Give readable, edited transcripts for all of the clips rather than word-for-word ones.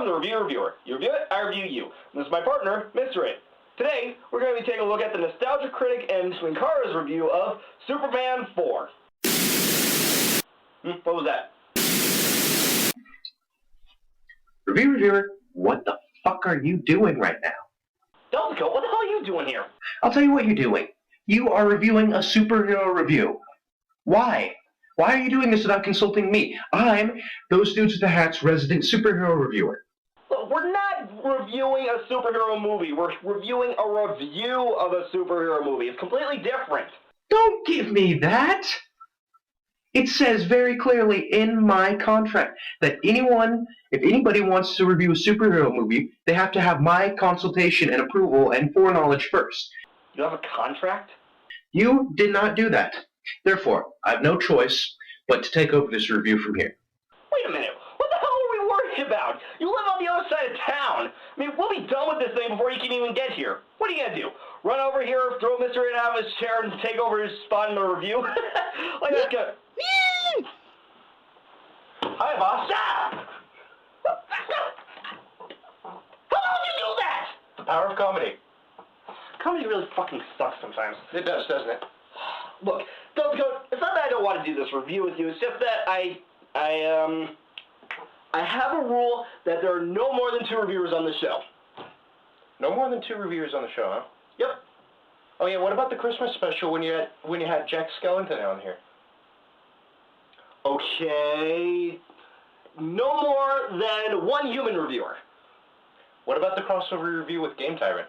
the Review Reviewer. You review it, I review you. And this is my partner, Mr. It. Today, we're going to be taking a look at the Nostalgia Critic and Linkara's review of Superman 4. What was that? Review Reviewer, what the fuck are you doing right now? Delco, what the hell are you doing here? I'll tell you what you're doing. You are reviewing a superhero review. Why? Why are you doing this without consulting me? I'm those dudes with the hats resident superhero reviewer. Look, we're not reviewing a superhero movie. We're reviewing a review of a superhero movie. It's completely different. Don't give me that! It says very clearly in my contract that if anybody wants to review a superhero movie, they have to have my consultation and approval and foreknowledge first. You have a contract? You did not do that. Therefore, I have no choice but to take over this review from here. Wait a minute. What the hell are we worried about? You live on the other side of town. I mean, we'll be done with this thing before you can even get here. What are you going to do? Run over here, throw Mr. In out of his chair, and take over his spot in the review? Like that's good. Hi, boss. Stop! How did you do that? The power of comedy. Comedy really fucking sucks sometimes. It does, doesn't it? Look, it's not that I don't want to do this review with you. It's just that I have a rule that there are no more than 2 reviewers on the show. No more than 2 reviewers on the show, huh? Yep. Oh yeah, what about the Christmas special when you had Jack Skellington on here? Okay. No more than 1 human reviewer. What about the crossover review with Game Tyrant?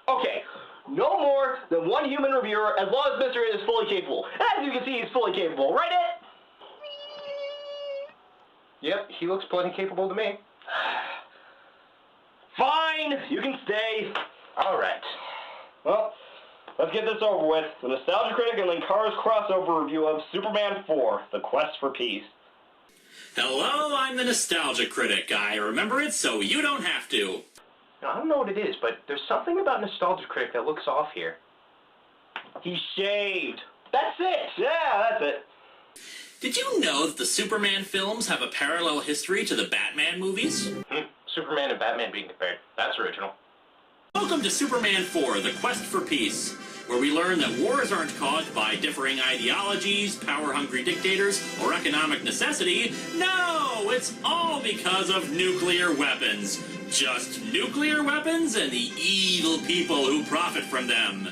Okay. No more than 1 human reviewer as long as Mr. It is fully capable. As you can see, he's fully capable, right, Ed? Yep, he looks plenty capable to me. Fine, you can stay. Alright. Well, let's get this over with. The Nostalgia Critic and Linkara's crossover review of Superman 4, The Quest for Peace. Hello, I'm the Nostalgia Critic. I remember it so you don't have to. Now, I don't know what it is, but there's something about Nostalgia Critic that looks off here. He shaved. That's it. Yeah, that's it. Did you know that the Superman films have a parallel history to the Batman movies? Superman and Batman being compared. That's original. Welcome to Superman 4, The Quest for Peace, where we learn that wars aren't caused by differing ideologies, power-hungry dictators, or economic necessity. No, it's all because of nuclear weapons. Just nuclear weapons and the evil people who profit from them.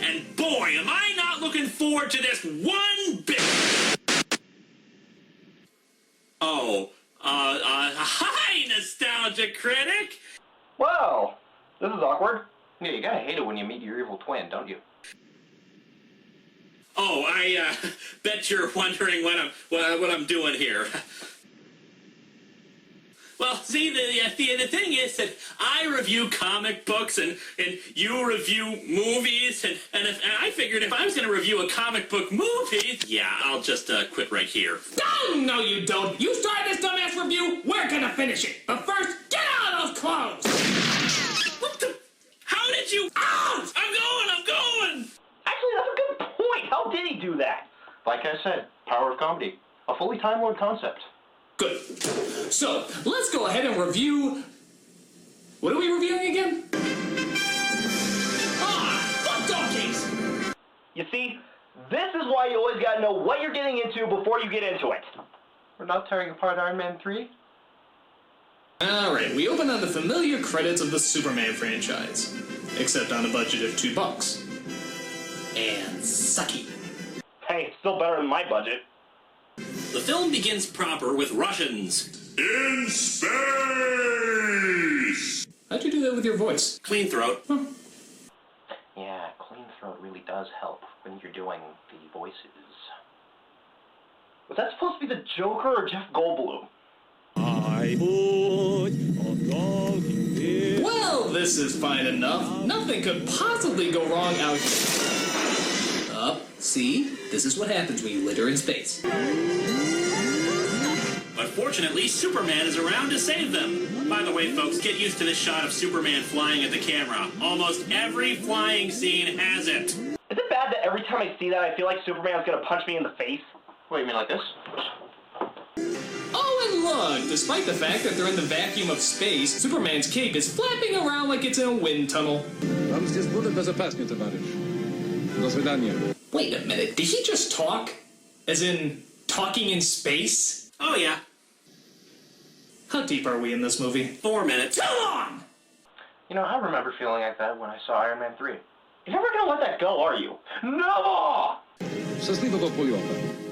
And boy, am I not looking forward to this one bit! Oh, hi, Nostalgia Critic! Well, this is awkward. Yeah, you gotta hate it when you meet your evil twin, don't you? Oh, I bet you're wondering what I'm doing here. Well, see, the thing is that I review comic books and you review movies, and I figured if I was going to review a comic book movie, yeah, I'll just quit right here. Oh, no you don't. You started this dumbass review, we're gonna finish it. But first, get out of those clothes! What the? How did you? Out! I'm going! Actually, that's a good point. How did he do that? Like I said, power of comedy. A fully time-lord concept. Good. So, let's go ahead and review... What are we reviewing again? Fuck donkeys! You see, this is why you always gotta know what you're getting into before you get into it. We're not tearing apart Iron Man 3? Alright, we open on the familiar credits of the Superman franchise. Except on a budget of $2. And sucky. Hey, it's still better than my budget. The film begins proper with Russians in space! How'd you do that with your voice? Clean throat. Huh. Yeah, clean throat really does help when you're doing the voices. Was that supposed to be the Joker or Jeff Goldblum? Well, this is fine enough. Nothing could possibly go wrong out here. See? This is what happens when you litter in space. But fortunately, Superman is around to save them. By the way, folks, get used to this shot of Superman flying at the camera. Almost every flying scene has it. Is it bad that every time I see that, I feel like Superman's gonna punch me in the face? What, you mean like this? Oh, and look, despite the fact that they're in the vacuum of space, Superman's cape is flapping around like it's in a wind tunnel. Wait a minute, did he just talk? As in, talking in space? Oh, yeah. How deep are we in this movie? 4 minutes. Go on! You know, I remember feeling like that when I saw Iron Man 3. You're never gonna let that go, are you? No!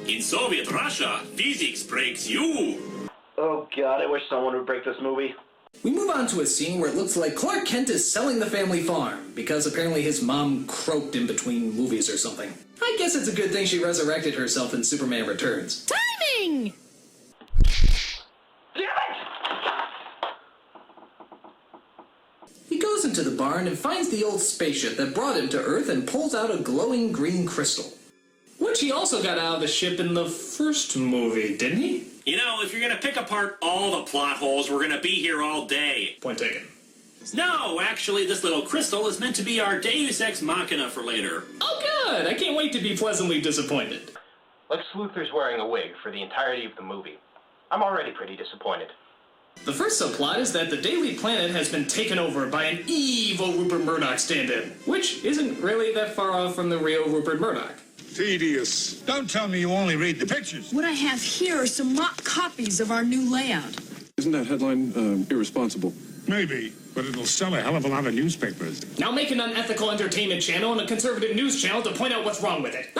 In Soviet Russia, physics breaks you. Oh god, I wish someone would break this movie. We move on to a scene where it looks like Clark Kent is selling the family farm, because apparently his mom croaked in between movies or something. I guess it's a good thing she resurrected herself in Superman Returns. Timing! Damn it! He goes into the barn and finds the old spaceship that brought him to Earth and pulls out a glowing green crystal. Which he also got out of the ship in the first movie, didn't he? You know, if you're gonna pick apart all the plot holes, we're gonna be here all day. Point taken. No, actually, this little crystal is meant to be our Deus Ex Machina for later. Oh good! I can't wait to be pleasantly disappointed. Lex Luthor's wearing a wig for the entirety of the movie. I'm already pretty disappointed. The first subplot is that the Daily Planet has been taken over by an evil Rupert Murdoch stand-in, which isn't really that far off from the real Rupert Murdoch. Tedious. Don't tell me you only read the pictures. What I have here are some mock copies of our new layout. Isn't that headline irresponsible? Maybe, but it'll sell a hell of a lot of newspapers. Now make an unethical entertainment channel and a conservative news channel to point out what's wrong with it.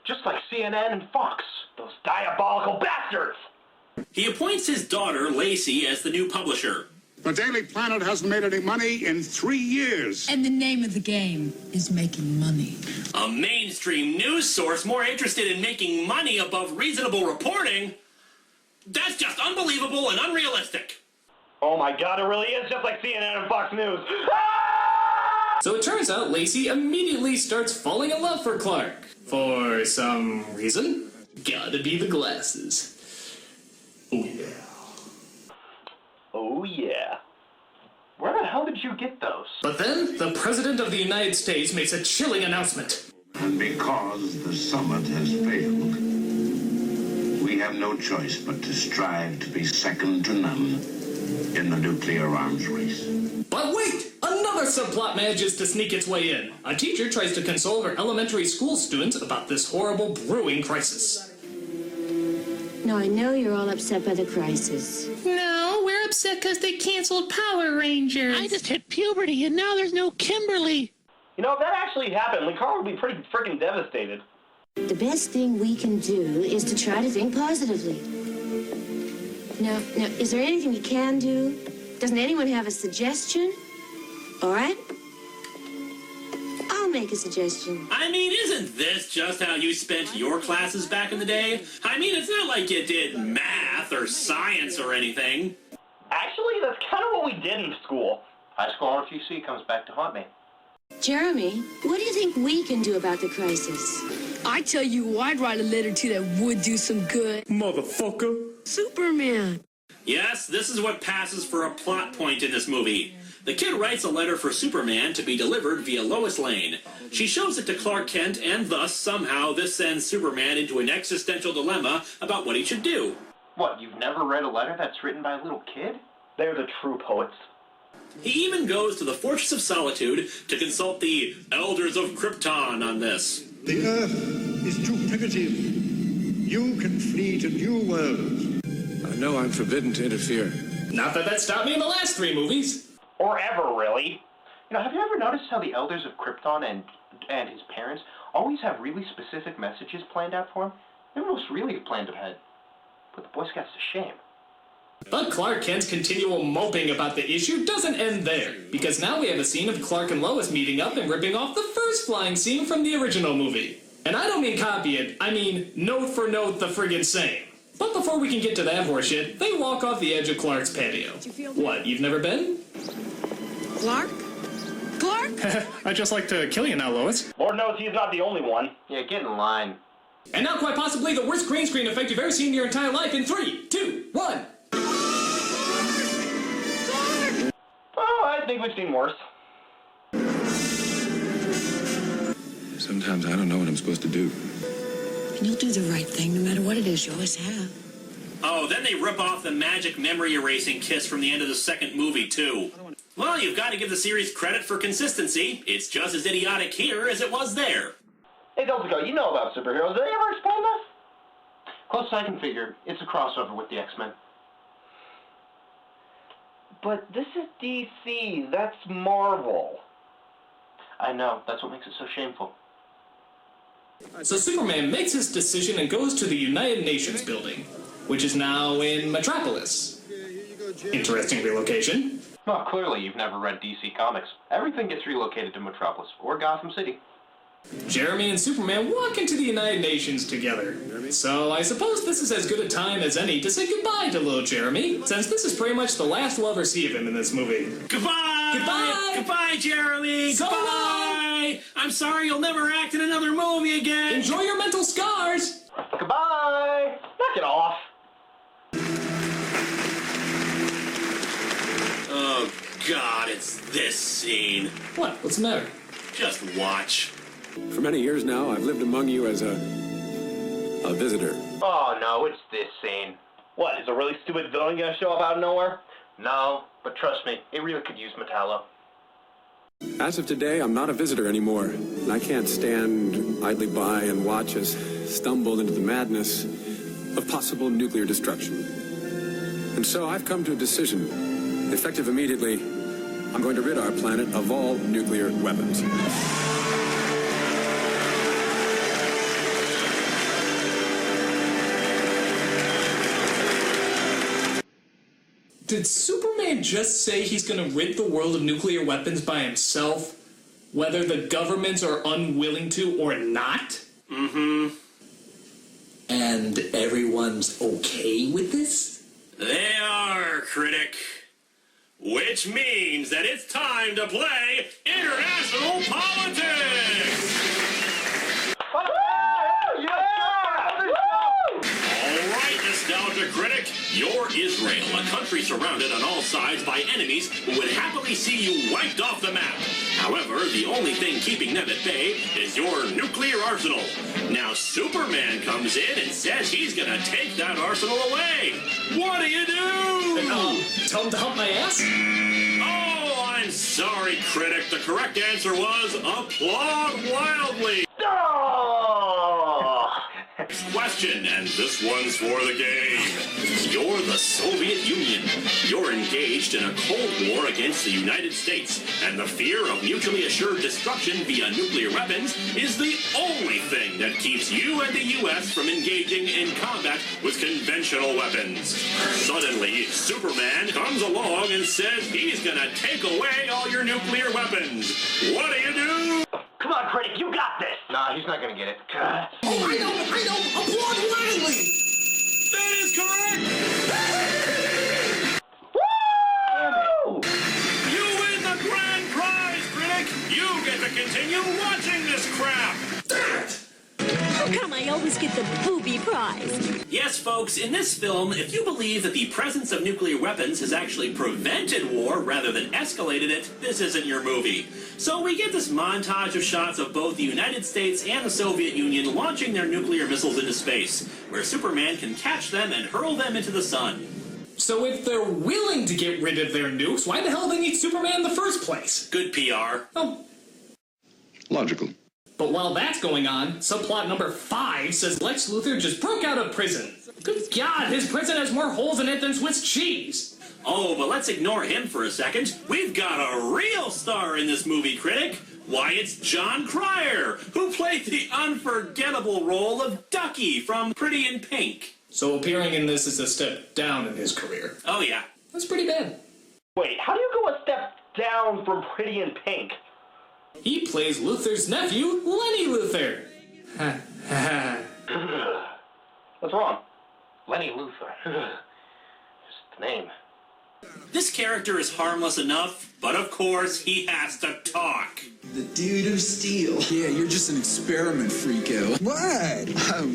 Just like CNN and Fox. Those diabolical bastards! He appoints his daughter, Lacey, as the new publisher. The Daily Planet hasn't made any money in 3 years. And the name of the game is making money. A mainstream news source more interested in making money above reasonable reporting? That's just unbelievable and unrealistic. Oh my god, it really is just like CNN and Fox News. Ah! So it turns out Lacey immediately starts falling in love for Clark. For some reason. Gotta be the glasses. Oh yeah. Oh yeah. Where the hell did you get those? But then, the President of the United States makes a chilling announcement. And because the summit has failed, we have no choice but to strive to be second to none in the nuclear arms race. But wait! Another subplot manages to sneak its way in. A teacher tries to console her elementary school students about this horrible brewing crisis. Now, I know you're all upset by the crisis. No, we're upset because they canceled Power Rangers. I just hit puberty and now there's no Kimberly. You know, if that actually happened, Linkara would be pretty freaking devastated. The best thing we can do is to try to think positively. Now, is there anything you can do? Doesn't anyone have a suggestion? All right? I'll make a suggestion. I mean, isn't this just how you spent your classes back in the day? I mean, it's not like you did math or science or anything. Actually, that's kind of what we did in school. High school ROTC comes back to haunt me. Jeremy, what do you think we can do about the crisis? I tell you, I'd write a letter to that would do some good. Motherfucker. Superman. Yes, this is what passes for a plot point in this movie. The kid writes a letter for Superman to be delivered via Lois Lane. She shows it to Clark Kent, and thus, somehow, this sends Superman into an existential dilemma about what he should do. What, you've never read a letter that's written by a little kid? They're the true poets. He even goes to the Fortress of Solitude to consult the Elders of Krypton on this. The Earth is too primitive. You can flee to new worlds. I know I'm forbidden to interfere. Not that stopped me in the last 3 movies. Or ever, really. You know, have you ever noticed how the elders of Krypton and his parents always have really specific messages planned out for him? They must really have planned ahead. Put the Boy Scouts to shame. But Clark Kent's continual moping about the issue doesn't end there, because now we have a scene of Clark and Lois meeting up and ripping off the first flying scene from the original movie. And I don't mean copy it, I mean note for note the friggin' same. But before we can get to that horseshit, they walk off the edge of Clark's patio. What, you've never been? Clark? Clark? I'd just like to kill you now, Lois. Lord knows he's not the only one. Yeah, get in line. And now quite possibly the worst green screen effect you've ever seen in your entire life in 3, 2, 1. Oh, I think we've seen worse. Sometimes I don't know what I'm supposed to do. And you'll do the right thing no matter what it is. You always have. Oh, then they rip off the magic memory erasing kiss from the end of the second movie, too. Well, you've got to give the series credit for consistency. It's just as idiotic here as it was there. Hey, Delta, you know about superheroes. Did they ever explain this? Close as I can figure, it's a crossover with the X-Men. But this is DC. That's Marvel. I know, that's what makes it so shameful. So Superman makes his decision and goes to the United Nations building, which is now in Metropolis. Interesting relocation. Well, clearly you've never read DC Comics. Everything gets relocated to Metropolis, or Gotham City. Jeremy and Superman walk into the United Nations together. So I suppose this is as good a time as any to say goodbye to little Jeremy, since this is pretty much the last we'll ever see of him in this movie. Goodbye! Goodbye! Goodbye, Jeremy! So Goodbye! I'm sorry you'll never act in another movie again! Enjoy your mental scars! Goodbye! Knock it off. Oh, God, it's this scene. What? What's the matter? Just watch. For many years now, I've lived among you as a visitor. Oh no, it's this scene. What, is a really stupid villain gonna show up out of nowhere? No, but trust me, it really could use Metallo. As of today, I'm not a visitor anymore, and I can't stand idly by and watch us stumble into the madness of possible nuclear destruction. And so I've come to a decision. Effective immediately, I'm going to rid our planet of all nuclear weapons. Did Superman just say he's gonna rid the world of nuclear weapons by himself, whether the governments are unwilling to or not? Mm-hmm. And everyone's okay with this? They are, critic. Which means that it's time to play international politics! Nostalgia Critic, you're Israel, a country surrounded on all sides by enemies who would happily see you wiped off the map. However, the only thing keeping them at bay is your nuclear arsenal. Now Superman comes in and says he's gonna take that arsenal away. What do you do? Tell him to hump my ass? Oh, I'm sorry, Critic. The correct answer was applaud wildly. Question, and this one's for the game. You're the Soviet Union. You're engaged in a Cold War against the United States, and the fear of mutually assured destruction via nuclear weapons is the only thing that keeps you and the U.S. from engaging in combat with conventional weapons. Suddenly, Superman comes along and says he's gonna take away all your nuclear weapons. What do you do? Come on, Critic, you got this! Nah, he's not gonna get it. God. Oh, I know! Applaud wildly! That is correct! Woo! You win the grand prize, Critic! You get to continue watching this crap! How come I always get the booby prize? Yes, folks, in this film, if you believe that the presence of nuclear weapons has actually prevented war rather than escalated it, this isn't your movie. So we get this montage of shots of both the United States and the Soviet Union launching their nuclear missiles into space, where Superman can catch them and hurl them into the sun. So if they're willing to get rid of their nukes, why the hell do they need Superman in the first place? Good PR. Oh. Logical. But while that's going on, subplot number 5 says Lex Luthor just broke out of prison. Good God, his prison has more holes in it than Swiss cheese. Oh, but let's ignore him for a second. We've got a real star in this movie, Critic. Why, it's John Cryer, who played the unforgettable role of Ducky from Pretty in Pink. So appearing in this is a step down in his career. Oh, yeah. That's pretty bad. Wait, how do you go a step down from Pretty in Pink? He plays Luthor's nephew, Lenny Luthor. Ha ha ha. What's wrong? Lenny Luthor. Just the name. This character is harmless enough, but of course he has to talk. The dude of steel. Yeah, you're just an experiment, freako. What? Oh,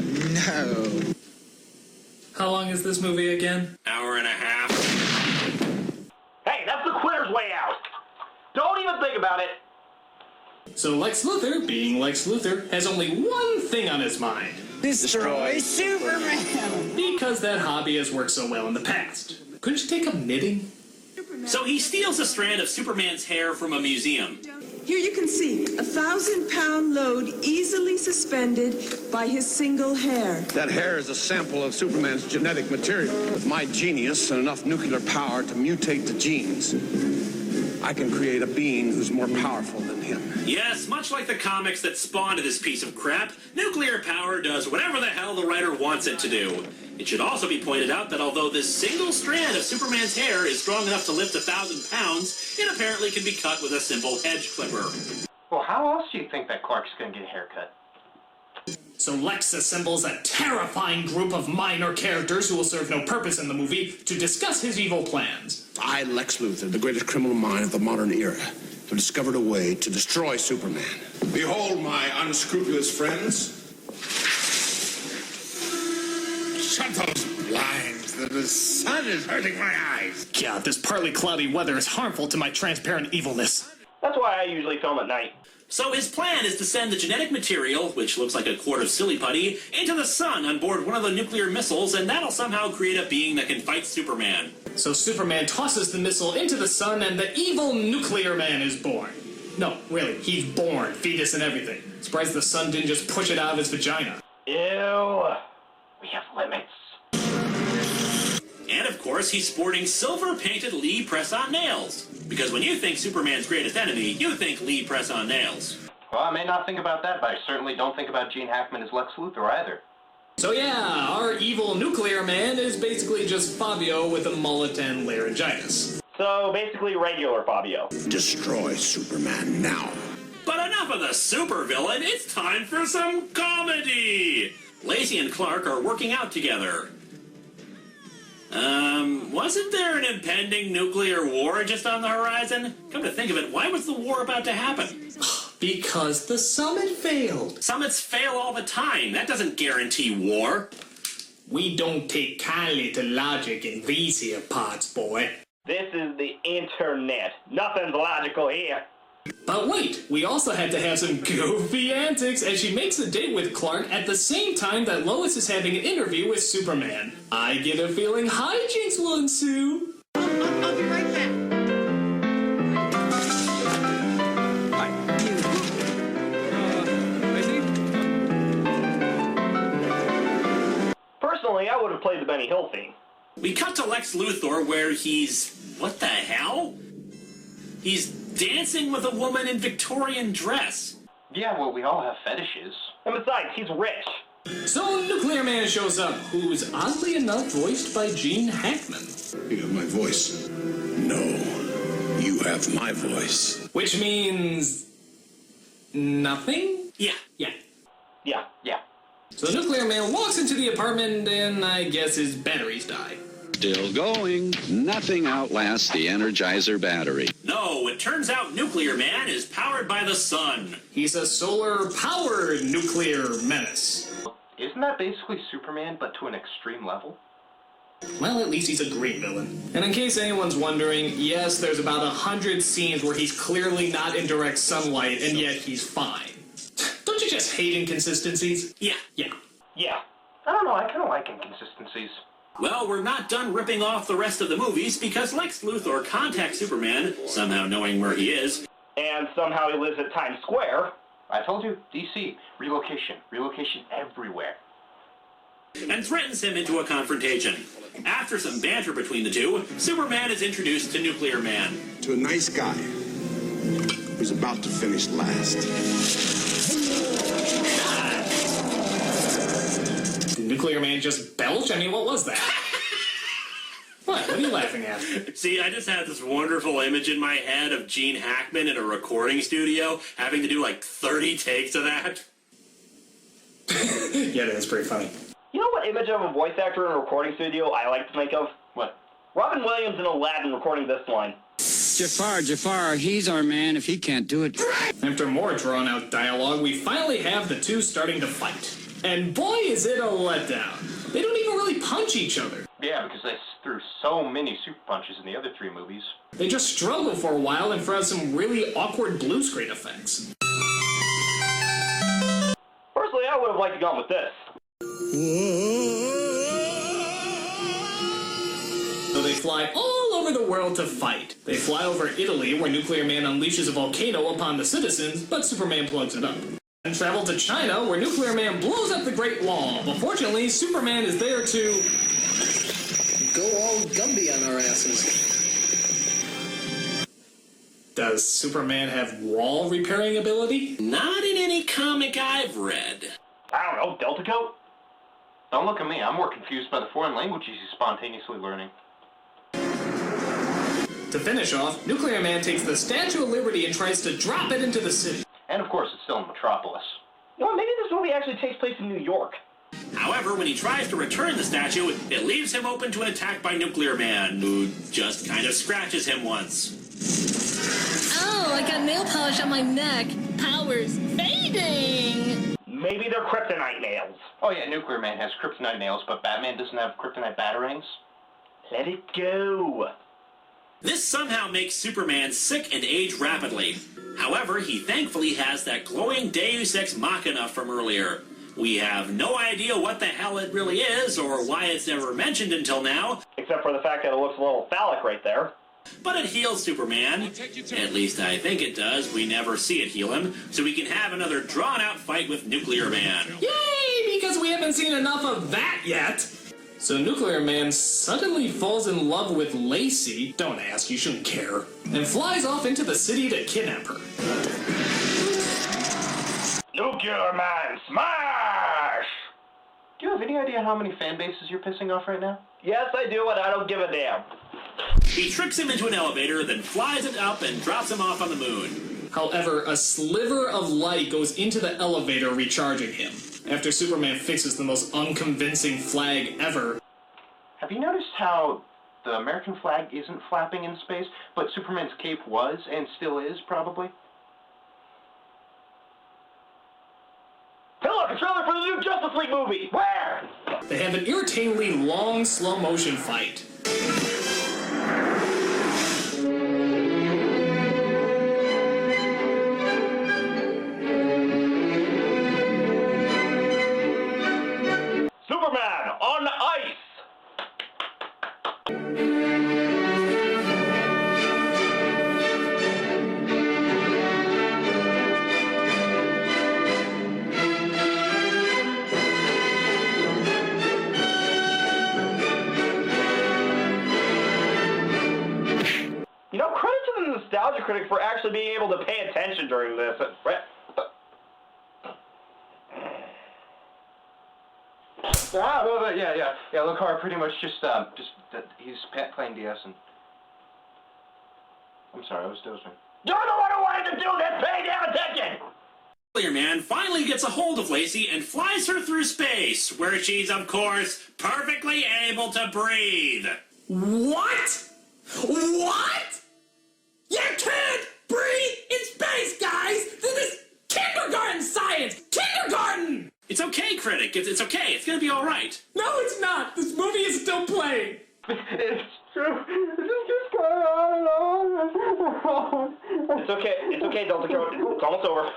no. How long is this movie again? Hour and a half. Hey, that's the quitter's way out. Don't even think about it. So Lex Luthor, being Lex Luthor, has only one thing on his mind. Destroy Superman! Because that hobby has worked so well in the past. Couldn't you take up knitting? So he steals a strand of Superman's hair from a museum. Here you can see a 1,000-pound load easily suspended by his single hair. That hair is a sample of Superman's genetic material. With my genius and enough nuclear power to mutate the genes, I can create a being who's more powerful than him. Yes, much like the comics that spawned this piece of crap, nuclear power does whatever the hell the writer wants it to do. It should also be pointed out that although this single strand of Superman's hair is strong enough to lift 1,000 pounds, it apparently can be cut with a simple hedge clipper. Well, how else do you think that Clark's gonna get a haircut? So Lex assembles a terrifying group of minor characters who will serve no purpose in the movie to discuss his evil plans. I, Lex Luthor, the greatest criminal mind of the modern era, have discovered a way to destroy Superman. Behold, my unscrupulous friends. Shut those blinds. The sun is hurting my eyes. God, this partly cloudy weather is harmful to my transparent evilness. That's why I usually film at night. So his plan is to send the genetic material, which looks like a quart of silly putty, into the sun on board one of the nuclear missiles, and that'll somehow create a being that can fight Superman. So Superman tosses the missile into the sun and the evil nuclear man is born. No, really, he's born, fetus and everything. Surprised the sun didn't just push it out of his vagina. Ew. We have limits. And of course, he's sporting silver-painted Lee press-on nails. Because when you think Superman's greatest enemy, you think Lee press-on nails. Well, I may not think about that, but I certainly don't think about Gene Hackman as Lex Luthor either. So yeah, our evil nuclear man is basically just Fabio with a mullet and laryngitis. So basically regular Fabio. Destroy Superman now. But enough of the supervillain, it's time for some comedy! Lacey and Clark are working out together. Wasn't there an impending nuclear war just on the horizon? Come to think of it, why was the war about to happen? Because the summit failed. Summits fail all the time. That doesn't guarantee war. We don't take kindly to logic in these here parts, boy. This is the internet. Nothing's logical here. But wait, we also had to have some goofy antics as she makes a date with Clark at the same time that Lois is having an interview with Superman. I get a feeling hijinks will ensue. I'll be right back. Personally, I would have played the Benny Hill theme. We cut to Lex Luthor where he's... what the hell? He's dancing with a woman in Victorian dress. Yeah, well, we all have fetishes. And besides, he's rich. So Nuclear Man shows up, who's oddly enough voiced by Gene Hackman. You have my voice. No, you have my voice. Which means... nothing? Yeah. Yeah. So Nuclear Man walks into the apartment and I guess his batteries die. Still going. Nothing outlasts the Energizer battery. No, it turns out Nuclear Man is powered by the sun. He's a solar-powered nuclear menace. Isn't that basically Superman, but to an extreme level? Well, at least he's a green villain. And in case anyone's wondering, yes, there's about 100 scenes where he's clearly not in direct sunlight, and yet he's fine. Don't you just hate inconsistencies? Yeah. I don't know, I kind of like inconsistencies. Well, we're not done ripping off the rest of the movies because Lex Luthor contacts Superman, somehow knowing where he is. And somehow he lives at Times Square. I told you, DC, relocation everywhere. And threatens him into a confrontation. After some banter between the two, Superman is introduced to Nuclear Man. To a nice guy who's about to finish last. Did Nuclear Man just belch? I mean, what was that? What are you laughing at? See, I just had this wonderful image in my head of Gene Hackman in a recording studio having to do like 30 takes of that. Yeah, that's pretty funny. You know what image of a voice actor in a recording studio I like to think of? What? Robin Williams in Aladdin recording this line. Jafar, he's our man if he can't do it. After more drawn-out dialogue, we finally have the two starting to fight. And boy, is it a letdown. They don't even really punch each other. Yeah, because they threw so many super punches in the other three movies. They just struggle for a while and throw out some really awkward blue screen effects. Personally, I would have liked to go with this. So they fly all over the world to fight. They fly over Italy, where Nuclear Man unleashes a volcano upon the citizens, but Superman plugs it up. And travel to China, where Nuclear Man blows up the Great Wall. But fortunately, Superman is there to go all Gumby on our asses. Does Superman have wall repairing ability? Not in any comic I've read. I don't know, Delta Coat? Don't look at me. I'm more confused by the foreign languages he's spontaneously learning. To finish off, Nuclear Man takes the Statue of Liberty and tries to drop it into the city. And of course, it's still in Metropolis. Well, maybe this movie actually takes place in New York. However, when he tries to return the statue, it leaves him open to an attack by Nuclear Man, who just kind of scratches him once. Oh, I got nail polish on my neck. Powers fading. Maybe they're kryptonite nails. Oh yeah, Nuclear Man has kryptonite nails, but Batman doesn't have kryptonite batarangs. Let it go. This somehow makes Superman sick and age rapidly. However, he thankfully has that glowing Deus Ex Machina from earlier. We have no idea what the hell it really is, or why it's never mentioned until now. Except for the fact that it looks a little phallic right there. But it heals Superman. At least I think it does. We never see it heal him, so we can have another drawn-out fight with Nuclear Man. Yay! Because we haven't seen enough of that yet! So Nuclear Man suddenly falls in love with Lacey, don't ask, you shouldn't care, and flies off into the city to kidnap her. Nuclear Man, smash! Do you have any idea how many fan bases you're pissing off right now? Yes, I do, and I don't give a damn. He tricks him into an elevator, then flies it up and drops him off on the moon. However, a sliver of light goes into the elevator, recharging him. After Superman fixes the most unconvincing flag ever. Have you noticed how the American flag isn't flapping in space, but Superman's cape was, and still is, probably? Hey look, a trailer for the new Justice League movie! Where? They have an irritatingly long slow-motion fight. Superman on ice! You know, credit to the Nostalgia Critic for actually being able to pay attention during this. Yeah, Linkara pretty much just he's playing DS and... I'm sorry, I was dozing. You're the one who wanted to do this! Pay damn attention! Nuclear Man finally gets a hold of Lacey and flies her through space, where she's, of course, perfectly able to breathe. What? What? You can't breathe in space, guys! This is kindergarten science! Kindergarten! It's okay, Critic. It's okay. It's gonna be all right. No, it's not. This movie is still playing. It's true. This is just going on and on. It's okay, Delta Coat. It's almost over.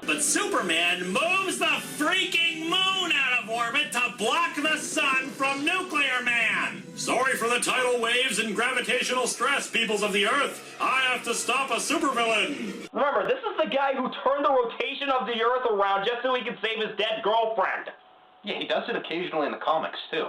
But Superman moves the freaking moon out of orbit to block the sun from Nuclear Man. Sorry for the tidal waves and gravitational stress, peoples of the Earth. I have to stop a supervillain. Remember, this is the guy who turned the rotation of the Earth around just so he could save his dead girlfriend. Yeah, he does it occasionally in the comics, too.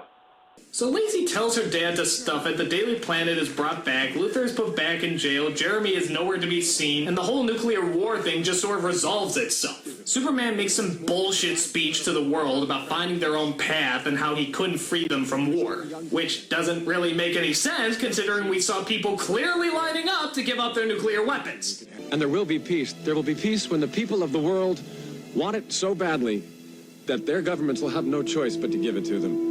So Lacey tells her dad to stuff it, the Daily Planet is brought back, Luthor is put back in jail, Jeremy is nowhere to be seen, and the whole nuclear war thing just sort of resolves itself. Superman makes some bullshit speech to the world about finding their own path and how he couldn't free them from war. Which doesn't really make any sense considering we saw people clearly lining up to give up their nuclear weapons. And there will be peace. There will be peace when the people of the world want it so badly that their governments will have no choice but to give it to them.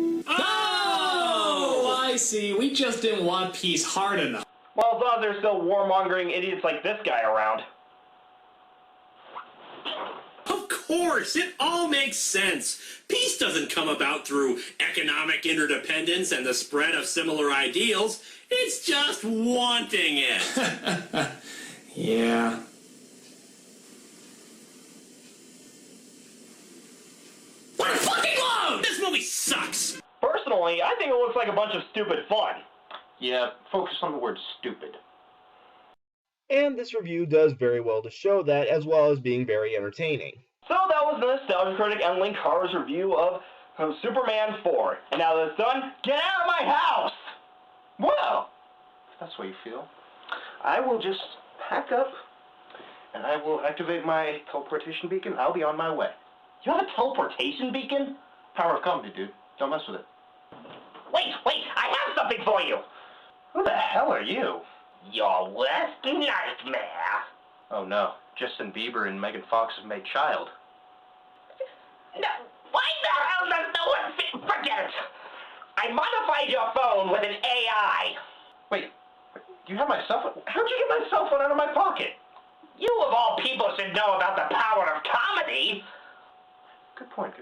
I see. We just didn't want peace hard enough. Well, as long as there's still warmongering idiots like this guy around. Of course, it all makes sense. Peace doesn't come about through economic interdependence and the spread of similar ideals. It's just wanting it. Yeah. What a fucking load! This movie sucks! Personally, I think it looks like a bunch of stupid fun. Yeah, focus on the word stupid. And this review does very well to show that, as well as being very entertaining. So that was the Nostalgia Critic and Linkara's review of Superman 4. And now that it's done, get out of my house! Well, if that's the way you feel, I will just pack up, and I will activate my teleportation beacon. I'll be on my way. You have a teleportation beacon? Power of comedy, dude. Don't mess with it. Wait, I have something for you! Who the hell are you? Your worst nightmare. Oh no, Justin Bieber and Megan Fox have made child. No, why the hell does no one forget it? I modified your phone with an AI. Wait, you have my cell phone? How'd you get my cell phone out of my pocket? You of all people should know about the power of comedy. Good point.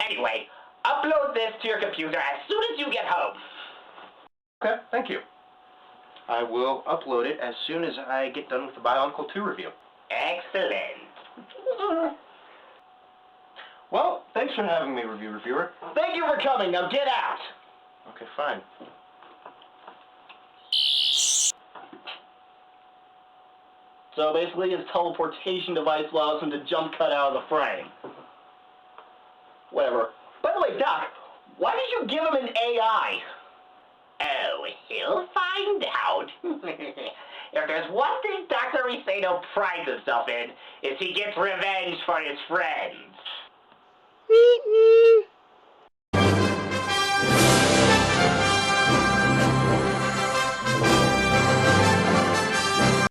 Anyway, upload this to your computer as soon as you get home. Okay, thank you. I will upload it as soon as I get done with the Bionicle 2 review. Excellent. Well, thanks for having me, reviewer. Thank you for coming. Now get out. Okay, fine. So basically his teleportation device allows him to jump cut out of the frame. Whatever. By the way, Doc, why did you give him an AI? Oh, he'll find out. If there's one thing Dr. Riseno prides himself in, is he gets revenge for his friends.